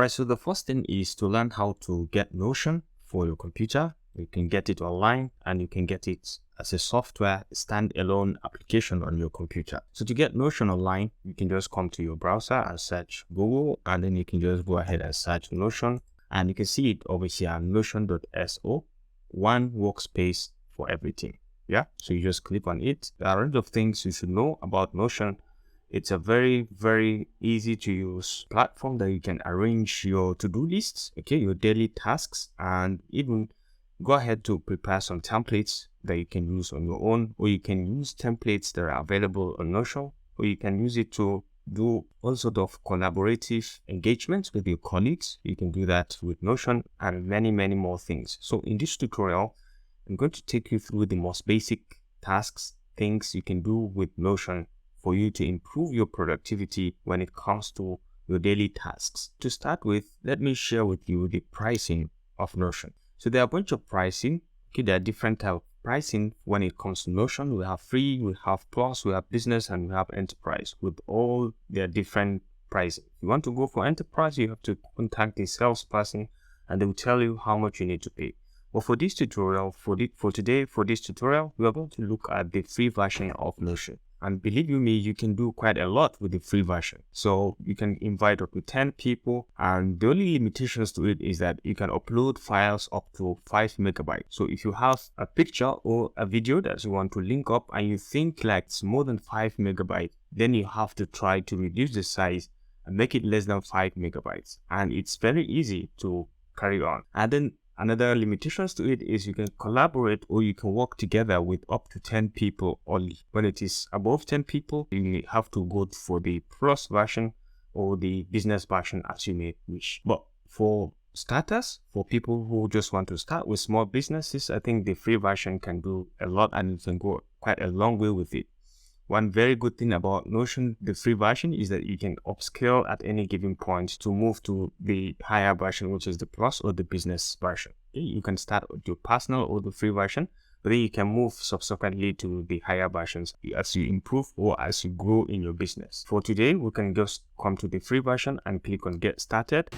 Alright, so the first thing is to learn how to get Notion for your computer. You can get it online and you can get it as a software standalone application on your computer. So to get Notion online, you can just come to your browser and search Google, and then you can just go ahead and search Notion, and you can see it over here, notion.so, one workspace for everything. Yeah, so you just click on it. There are a lot of things you should know about Notion. It's a very, very easy to use platform that you can arrange your to-do lists, okay, your daily tasks, and even go ahead to prepare some templates that you can use on your own, or you can use templates that are available on Notion, or you can use it to do all sort of collaborative engagements with your colleagues. You can do that with Notion and many, many more things. So in this tutorial, I'm going to take you through the most basic tasks, things you can do with Notion for you to improve your productivity when it comes to your daily tasks. To start with, let me share with you the pricing of Notion. So there are a bunch of pricing. Okay, there are different types of pricing when it comes to Notion. We have free, we have plus, we have business, and we have enterprise with all their different pricing. If you want to go for enterprise, you have to contact the salesperson and they will tell you how much you need to pay. But for this tutorial, for this tutorial, we are going to look at the free version of Notion. And believe you me, you can do quite a lot with the free version. So you can invite up to 10 people, and the only limitations to it is that you can upload files up to 5 megabytes. So if you have a picture or a video that you want to link up and you think like it's more than 5 megabytes, then you have to try to reduce the size and make it less than 5 megabytes. And it's very easy to carry on. And then another limitations to it is you can collaborate or you can work together with up to 10 people only. When it is above 10 people, you have to go for the plus version or the business version as you may wish. But for starters, for people who just want to start with small businesses, I think the free version can do a lot and you can go quite a long way with it. One very good thing about Notion, the free version, is that you can upscale at any given point to move to the higher version, which is the plus or the business version. You can start with your personal or the free version, but then you can move subsequently to the higher versions as you improve or as you grow in your business. For today, we can just come to the free version and click on Get Started.